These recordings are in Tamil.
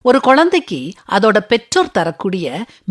ஒரு குழந்தைக்கு அதோட பெற்றோர் தரக்கூடிய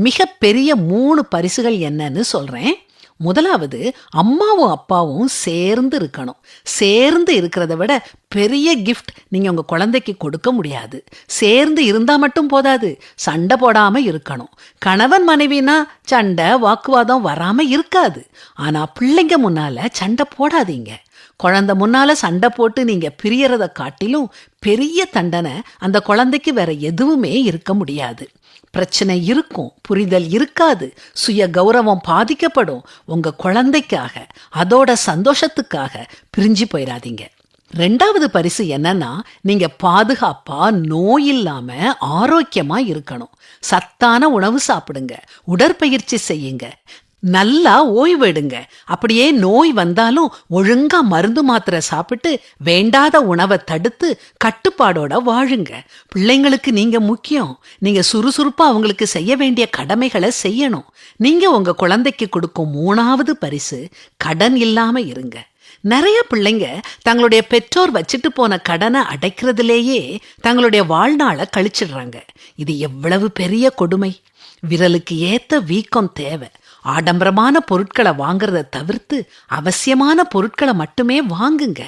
மிக பெரிய 3 பரிசுகள் என்னன்னு சொல்றேன். முதலாவது, அம்மாவும் அப்பாவும் சேர்ந்து இருக்கணும். சேர்ந்து இருக்கிறத விட பெரிய கிஃப்ட் நீங்க உங்க குழந்தைக்கு கொடுக்க முடியாது. சேர்ந்து இருந்தா மட்டும் போதாது, சண்டை போடாம இருக்கணும். கணவன் மனைவினா சண்டை வாக்குவாதம் வராம இருக்காது. ஆனா பிள்ளைங்க முன்னால சண்டை போடாதீங்க. குழந்தை முன்னால சண்டை போட்டு நீங்க பிரியறத காட்டிலும் பெரிய தண்டனை அந்த குழந்தைக்கு வேற எதுவுமே இருக்க முடியாது. பிரச்சனை இருக்கும், புரிதல் இருக்காது, சுய கௌரவம் பாதிக்கப்படும். உங்க குழந்தைக்காக, அதோட சந்தோஷத்துக்காக பிரிஞ்சு போயிடாதீங்க. 2வது பரிசு என்னன்னா, நீங்க பாதுகாப்பா நோய் இல்லாம ஆரோக்கியமா இருக்கணும். சத்தான உணவு சாப்பிடுங்க, உடற்பயிற்சி செய்யுங்க, நல்லா ஓய்வெடுங்க. அப்படியே நோய் வந்தாலும் ஒழுங்கா மருந்து மாத்திரை சாப்பிட்டு வேண்டாத உணவை தடுத்து கட்டுப்பாடோட வாழுங்க. பிள்ளைங்களுக்கு நீங்க முக்கியம். நீங்க சுறுசுறுப்பா அவங்களுக்கு செய்ய வேண்டிய கடமைகளை செய்யணும். நீங்க உங்க குழந்தைக்கு கொடுக்கும் 3வது பரிசு கடன் இல்லாம இருங்க. நிறைய பிள்ளைங்க தங்களுடைய பெற்றோர் வச்சுட்டு போன கடனை அடைக்கிறதுலேயே தங்களுடைய வாழ்நாளை கழிச்சிடுறாங்க. இது எவ்வளவு பெரிய கொடுமை! விரலுக்கு ஏத்த வீக்கம் தேவை. ஆடம்பரமான பொருட்களை வாங்குறத தவிர்த்து அவசியமான பொருட்களை மட்டுமே வாங்குங்க.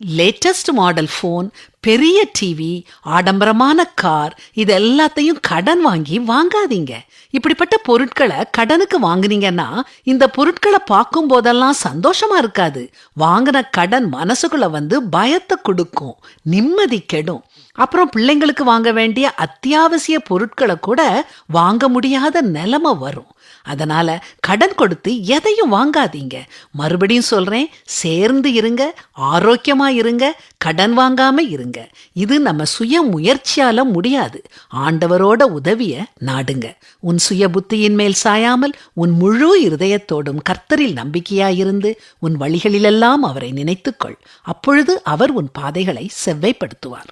லேட்டஸ்ட் மாடல் போன், பெரிய டிவி, ஆடம்பரமான கார், இது எல்லாத்தையும் கடன் வாங்கி வாங்காதீங்க. இப்படிப்பட்ட பொருட்களை கடனுக்கு வாங்குனீங்கன்னா இந்த பொருட்களை பார்க்கும் போதெல்லாம் சந்தோஷமா இருக்காது. வாங்கின கடன் மனசுக்குள்ள வந்து பயத்தை கொடுக்கும், நிம்மதி கெடும். அப்புறம் பிள்ளைங்களுக்கு வாங்க வேண்டிய அத்தியாவசிய பொருட்களை கூட வாங்க முடியாத நிலைமை வரும். அதனால கடன் கொடுத்து எதையும் வாங்காதீங்க. மறுபடியும் சொல்றேன், சேர்ந்து இருங்க, ஆரோக்கியமா இருங்க, கடன் வாங்காம இருங்க. இது நம்ம சுய முயற்சியால முடியாது. ஆண்டவரோட உதவிய நாடுங்க. உன் சுய புத்தியின் மேல் சாயாமல் உன் முழு இருதயத்தோடும் கர்த்தரில் நம்பிக்கையாயிருந்து உன் வழிகளிலெல்லாம் அவரை நினைத்துக்கொள். அப்பொழுது அவர் உன் பாதைகளை செவ்வைப்படுத்துவார்.